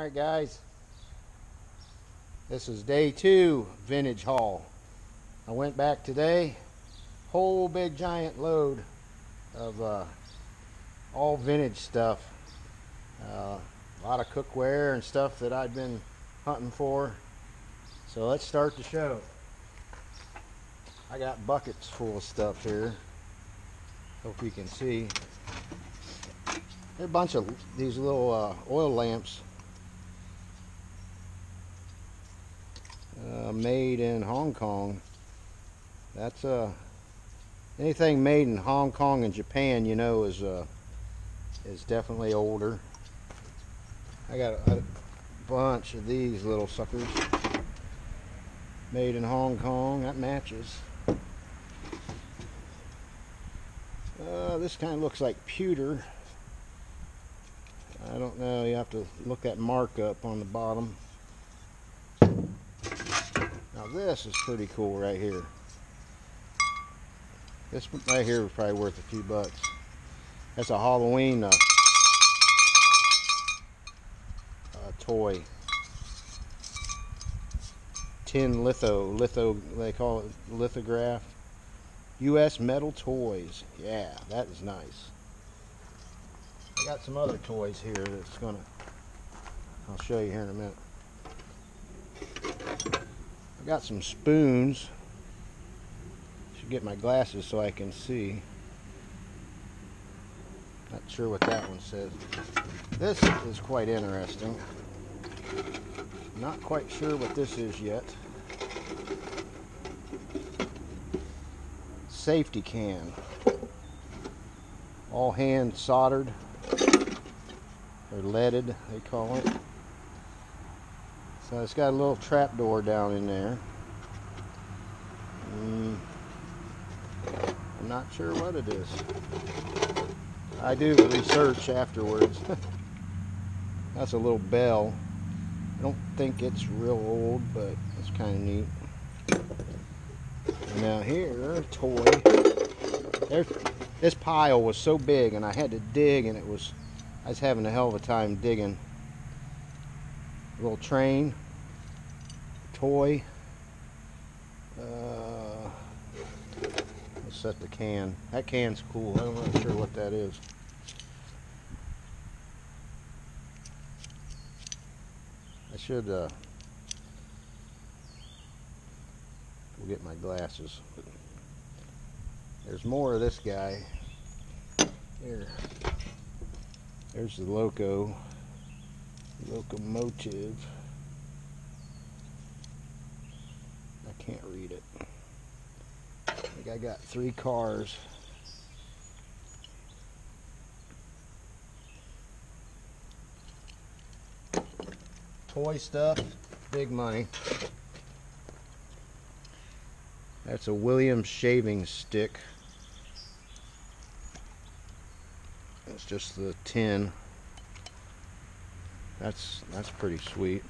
Alright guys, this is day 2 vintage haul. I went back today, whole big giant load of all vintage stuff. A lot of cookware and stuff that I've been hunting for. So let's start the show. I got buckets full of stuff here. Hope you can see. There are a bunch of these little oil lamps made in Hong Kong. That's anything made in Hong Kong and Japan, you know, is definitely older. I got a bunch of these little suckers made in Hong Kong. That matches. This kind of looks like pewter. I don't know, you have to look at markup on the bottom. Now this is pretty cool right here. This right here is probably worth a few bucks. That's a Halloween toy. Tin litho, they call it lithograph. US Metal Toys. Yeah, that is nice. I got some other toys here that's I'll show you here in a minute. I got some spoons. Should get my glasses so I can see. Not sure what that one says. This is quite interesting. Not quite sure what this is yet. Safety can. All hand soldered. Or leaded, they call it. So it's got a little trap door down in there. I'm not sure what it is. I do the research afterwards. That's a little bell. I don't think it's real old, but it's kind of neat. And now here, toy. This pile was so big, and I had to dig, and I was having a hell of a time digging. A little train, toy. Let's set the can. That can's cool. I'm not sure what that is. I should go get my glasses. There's more of this guy. Here. There's the locomotive. I can't read it. I think I got 3 cars. Toy stuff, big money. That's a Williams shaving stick. It's just the tin. That's pretty sweet.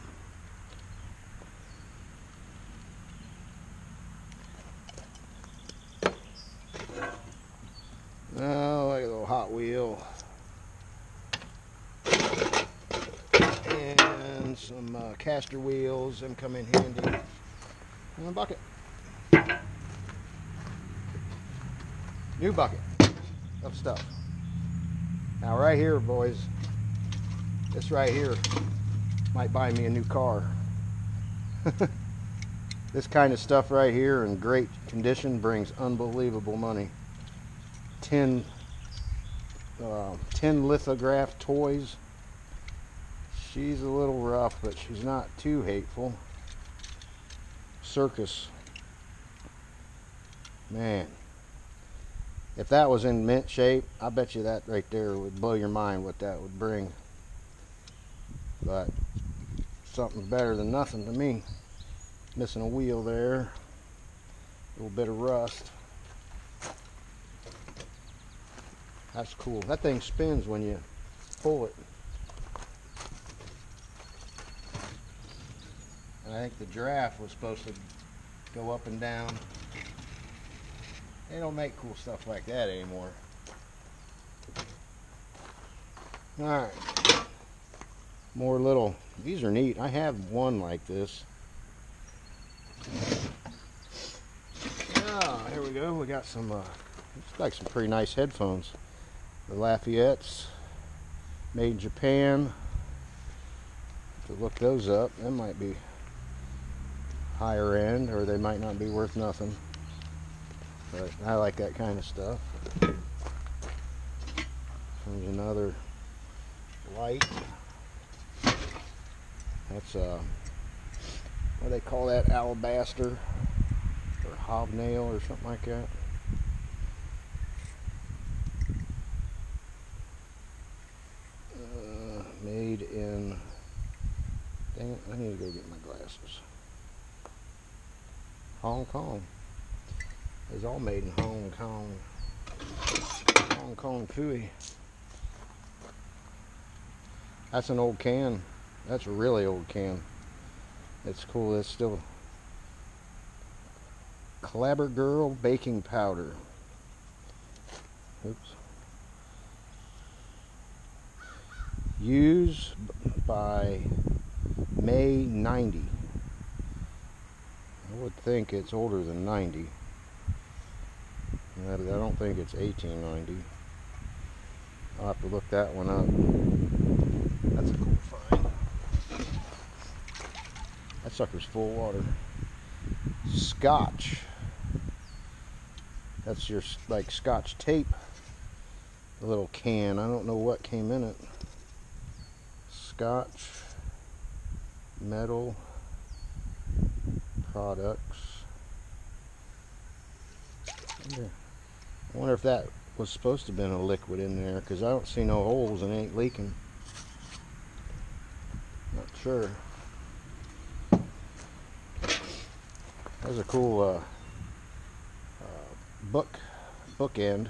Oh, like a little Hot Wheel. And some caster wheels. Them come in handy. And a bucket. New bucket of stuff. Now right here, boys, this right here might buy me a new car. This kind of stuff right here in great condition brings unbelievable money. Tin lithograph toys. She's a little rough, but she's not too hateful. Circus. Man. If that was in mint shape, I bet you that right there would blow your mind what that would bring. But something better than nothing to me. Missing a wheel there. A little bit of rust. That's cool. That thing spins when you pull it. And I think the giraffe was supposed to go up and down. They don't make cool stuff like that anymore. Alright. More little These are neat. I have one like this. Ah, here we go. We got some, looks like some pretty nice headphones. The Lafayette's, made in Japan. To look those up, they might be higher end, or they might not be worth nothing. But I like that kind of stuff. There's another light. That's what do they call that? Alabaster or hobnail or something like that. Made in, dang it, I need to go get my glasses. Hong Kong. It's all made in Hong Kong. Hong Kong Phooey. That's an old can. That's a really old can. It's cool. It's still Clabber Girl baking powder. Oops. Used by May 90. I would think it's older than 90. I don't think it's 1890. I'll have to look that one up. That's a cool find. That sucker's full of water. Scotch. That's your like Scotch tape. A little can. I don't know what came in it. Scotch metal products. I wonder if that was supposed to have been a liquid in there, because I don't see no holes and it ain't leaking. Not sure. That's a cool bookend.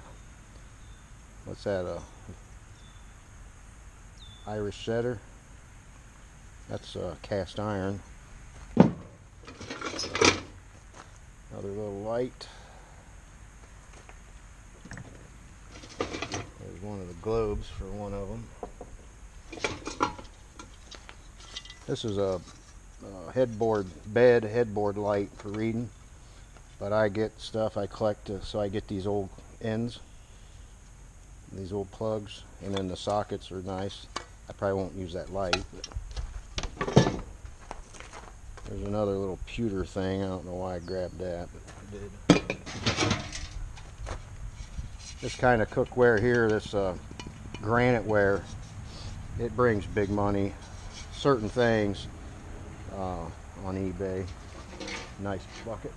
What's that? Irish setter. That's cast iron. Another little light. There's one of the globes for one of them. This is a headboard light for reading, but I get stuff I collect, so I get these old ends, these old plugs, and then the sockets are nice. I probably won't use that light, but there's another little pewter thing. I don't know why I grabbed that, but I did. This kind of cookware here, this granite ware, it brings big money. Certain things on eBay. Nice bucket.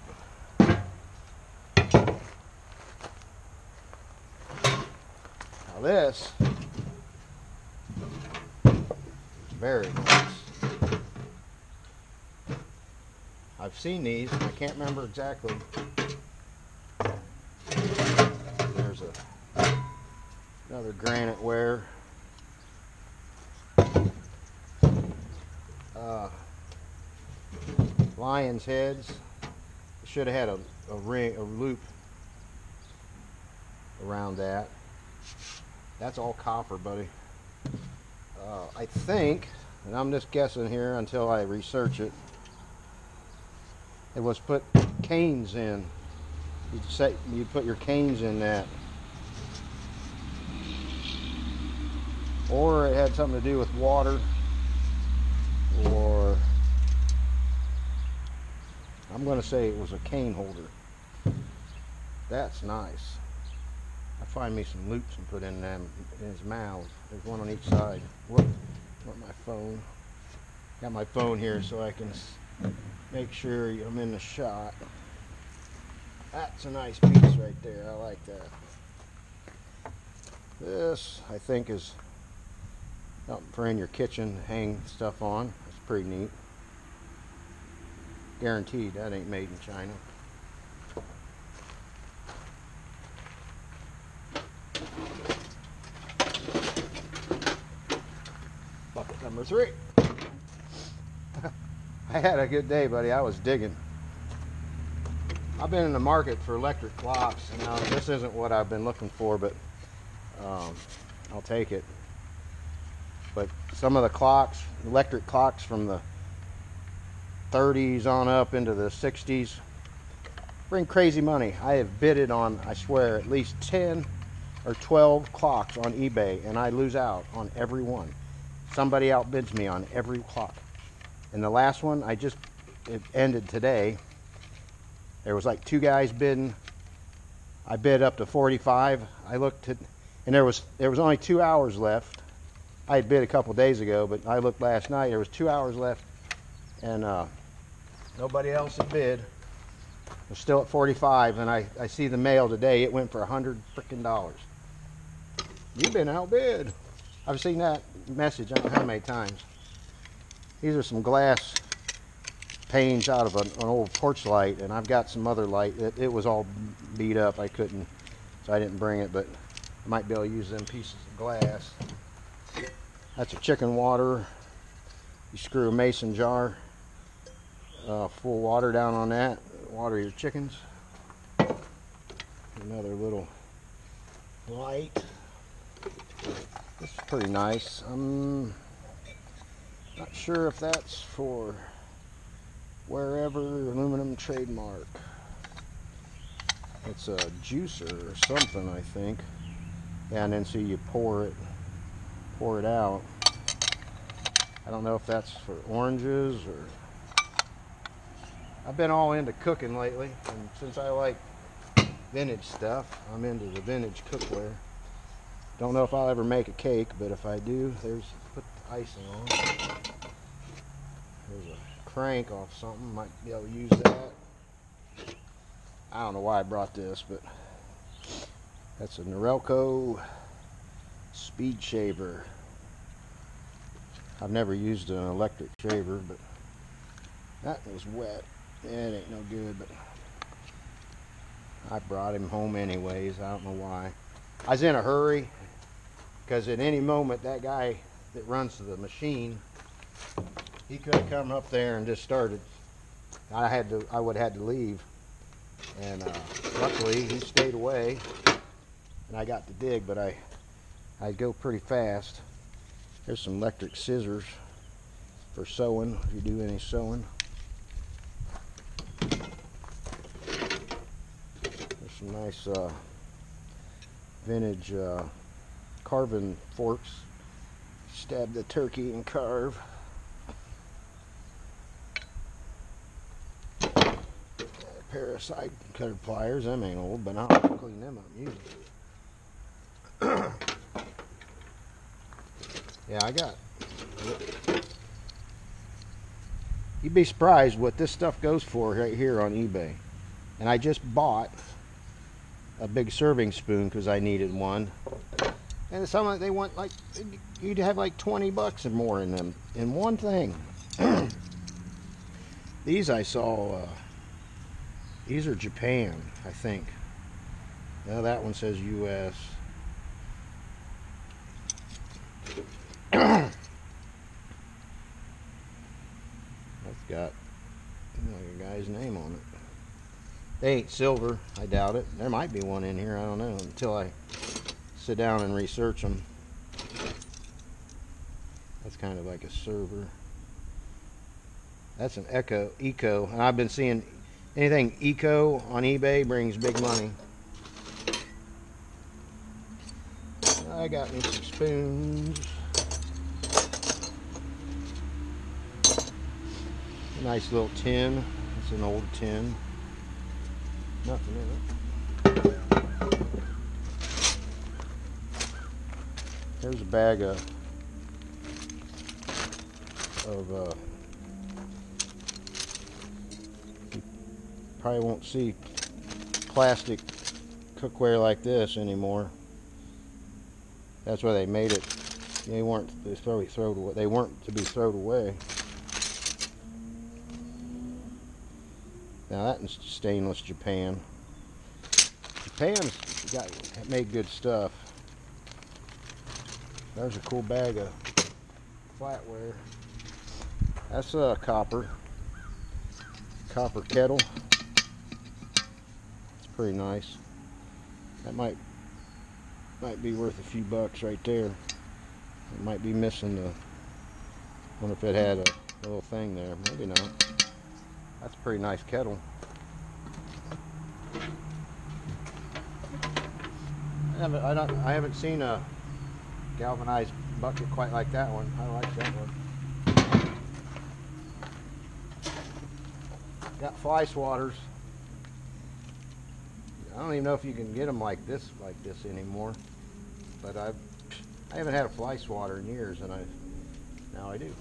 Now this is very nice. I've seen these, I can't remember exactly. There's another granite ware. Lion's heads. Should have had a loop around that. That's all copper, buddy. I think, and I'm just guessing here until I research it, it was put canes in. You'd put your canes in that. Or it had something to do with water, or I'm going to say it was a cane holder. That's nice. I find me some loops and put in them in his mouth. There's one on each side. Whoop, my phone. Got my phone here so I can make sure I'm in the shot. That's a nice piece right there. I like that. This, I think, is something for in your kitchen, hang stuff on. That's pretty neat. Guaranteed that ain't made in China. Bucket number 3. I had a good day, buddy. I was digging. I've been in the market for electric clocks. Now, this isn't what I've been looking for, but I'll take it. But some of the clocks, electric clocks from the 30s on up into the 60s, bring crazy money. I have bidded on, I swear, at least 10 or 12 clocks on eBay, and I lose out on every one. Somebody outbids me on every clock. And the last one, it ended today. There was like 2 guys bidding. I bid up to 45. I looked at, and there was only 2 hours left. I had bid a couple days ago, but I looked last night. There was 2 hours left, and nobody else had bid. We're still at 45, and I see the mail today. It went for $100 freaking. You've been outbid. I've seen that message I don't know how many times. These are some glass panes out of an old porch light, and I've got some other light. It was all beat up. I couldn't, so I didn't bring it, but I might be able to use them pieces of glass. That's a chicken water. You screw a mason jar full water down on that. Water your chickens. Another little light. This is pretty nice. I'm not sure if that's for Wherever aluminum trademark. It's a juicer or something, I think. Yeah, and then so you pour it out. I don't know if that's for oranges or... I've been all into cooking lately, and since I like vintage stuff, I'm into the vintage cookware. Don't know if I'll ever make a cake, but if I do, put the icing on. There's a crank off something, might be able to use that. I don't know why I brought this, but that's a Norelco speed shaver. I've never used an electric shaver, but that was wet. It ain't no good, but I brought him home anyways. I don't know why. I was in a hurry because at any moment that guy that runs the machine, he could have come up there and just started. I would have had to leave, and luckily he stayed away, and I got to dig. But I go pretty fast. There's some electric scissors for sewing if you do any sewing. There's some nice vintage carving forks. Stab the turkey and carve. A pair of side cutter pliers. Them ain't old, but I'll clean them up usually. Yeah, I got. You'd be surprised what this stuff goes for right here on eBay. And I just bought a big serving spoon because I needed one. And some they want like, you'd have like 20 bucks or more in them in one thing. These I saw, these are Japan, I think. Now that one says US. That's got a guy's name on it. They ain't silver, I doubt it. There might be one in here, I don't know, until I sit down and research them. That's kind of like a server. That's an Eco, and I've been seeing anything Eco on eBay brings big money. I got me some spoons. A nice little tin. It's an old tin. Nothing in it. Here's a bag of you probably won't see plastic cookware like this anymore. That's why they made it. They weren't to be thrown away. They weren't to be thrown away. Now that's stainless Japan. Japan's made good stuff. There's a cool bag of flatware. That's a copper kettle. It's pretty nice. That might be worth a few bucks right there. It might be missing the, wonder if it had a little thing there. Maybe not. That's a pretty nice kettle. I haven't seen a galvanized bucket quite like that one. I like that one. Got fly swatters. I don't even know if you can get them like this anymore. But I haven't had a fly swatter in years, and now I do.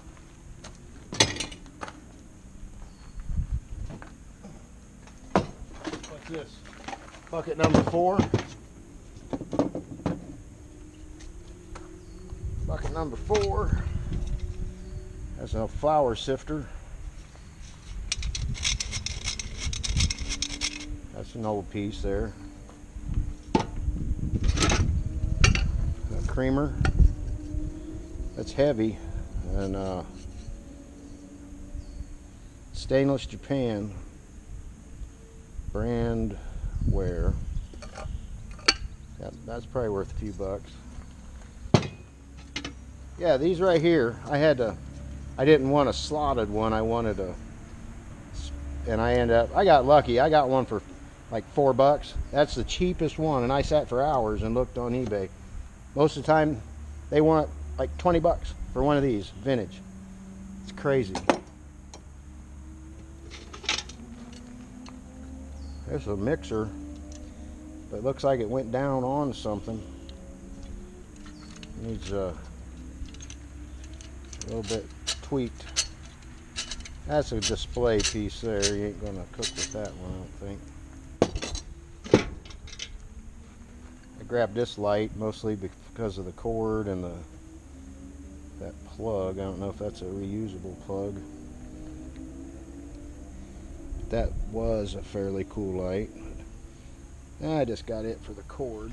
What's this? Bucket number 4. Bucket number 4 has a flour sifter. That's an old piece there. A creamer. That's heavy, and stainless Japan brand wear. That's probably worth a few bucks. Yeah, these right here, I didn't want a slotted one. I wanted and I got lucky. I got one for like $4. That's the cheapest one, and I sat for hours and looked on eBay. Most of the time, they want like 20 bucks for one of these, vintage. It's crazy. There's a mixer, but it looks like it went down on something. It needs a little bit tweaked. That's a display piece there. You ain't gonna cook with that one, I don't think. I grabbed this light mostly because of the cord and that plug. I don't know if that's a reusable plug. That was a fairly cool light. I just got it for the cord.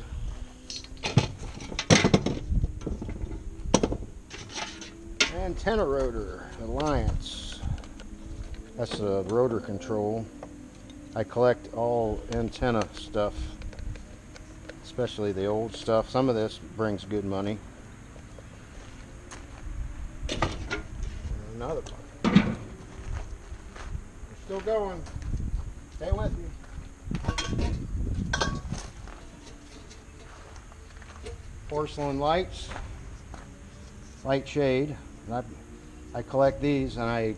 Antenna rotor, Alliance. That's the rotor control. I collect all antenna stuff, especially the old stuff. Some of this brings good money. Another one. We're still going. Stay with me. Porcelain lights, light shade. I collect these, and I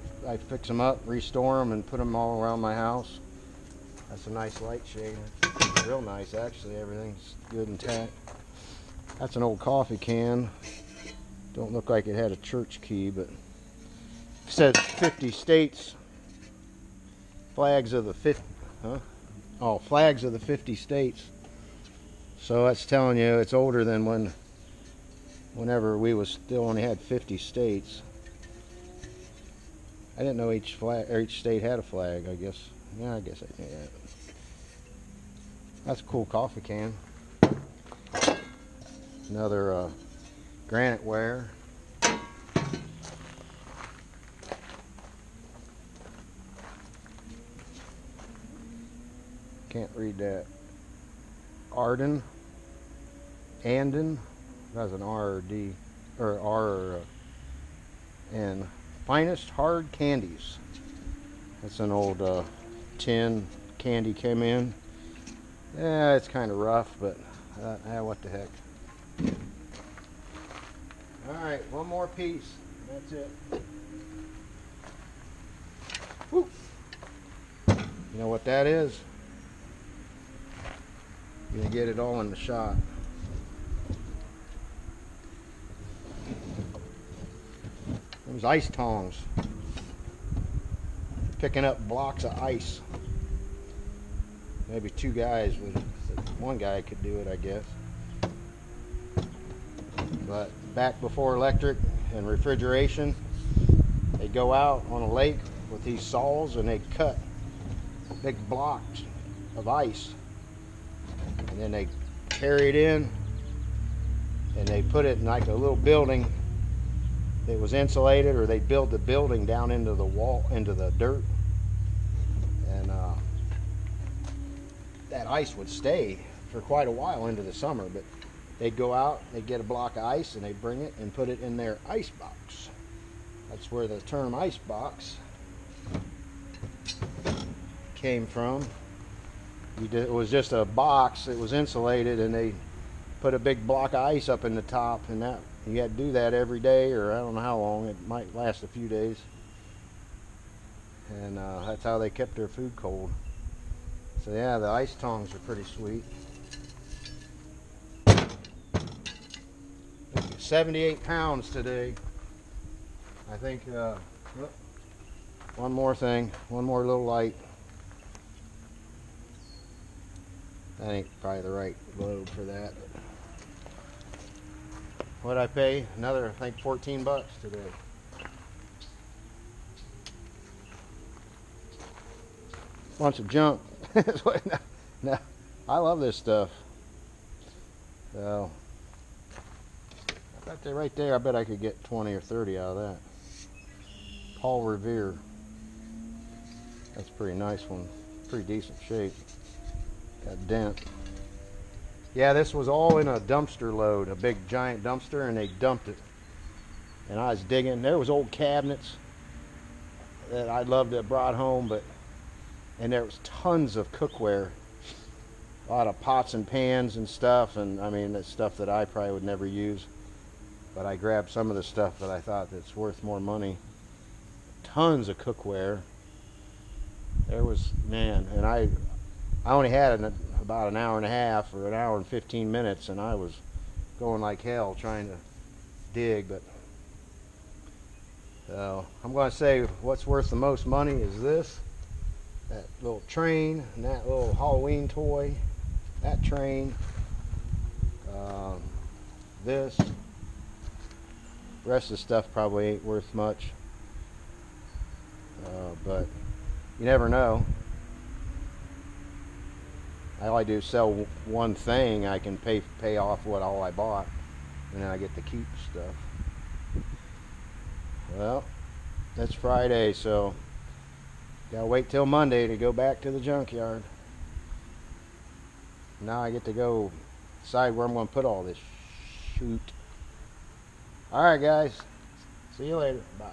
fix them up, restore them, and put them all around my house. That's a nice light shade. It's real nice, actually. Everything's good and intact. That's an old coffee can. Don't look like it had a church key, but it said 50 states. Flags of the 50, huh? Oh, flags of the 50 states. So that's telling you it's older than whenever we was still only had 50 states. I didn't know each state had a flag, I guess. Yeah, I guess I knew that. That's a cool coffee can. Another granite ware. Can't read that. Arden. That's an R or D, or R or N. Finest hard candies. That's an old tin candy came in. Yeah, it's kind of rough, but what the heck. Alright, one more piece. That's it. Woo. You know what that is? You're gonna get it all in the shot. Those ice tongs. Picking up blocks of ice. Maybe two guys would, one guy could do it, I guess. But back before electric and refrigeration, they go out on a lake with these saws and they cut big blocks of ice. And then they carry it in and they put it in like a little building that was insulated, or they build the building down into the wall, into the dirt. And that ice would stay for quite a while into the summer, but they'd go out, they'd get a block of ice, and they'd bring it and put it in their ice box. That's where the term ice box came from. It was just a box, it was insulated, and they put a big block of ice up in the top, and that you had to do that every day, or I don't know how long. It might last a few days. And that's how they kept their food cold. So yeah, the ice tongs are pretty sweet. 78 pounds today. I think, one more thing, one more little light. That ain't probably the right load for that. What'd I pay? Another, I think, 14 bucks today. Bunch of junk. No, I love this stuff. So, I bet they're right there. I bet I could get 20 or 30 out of that. Paul Revere. That's a pretty nice one. Pretty decent shape. Got a dent. Yeah, this was all in a dumpster load, a big giant dumpster, and they dumped it. And I was digging. There was old cabinets that I loved that brought home, and there was tons of cookware, a lot of pots and pans and stuff, and I mean that's stuff that I probably would never use. But I grabbed some of the stuff that I thought that's worth more money. Tons of cookware. There was, man, and I only had about an hour and a half or an hour and 15 minutes, and I was going like hell trying to dig. But I'm going to say what's worth the most money is this, that little train, and that little Halloween toy, that train, this. The rest of the stuff probably ain't worth much, but you never know. All I do is sell one thing, I can pay off all I bought, and then I get to keep stuff. Well, it's Friday, so gotta wait till Monday to go back to the junkyard. Now I get to go decide where I'm going to put all this shoot. Alright guys, see you later, bye.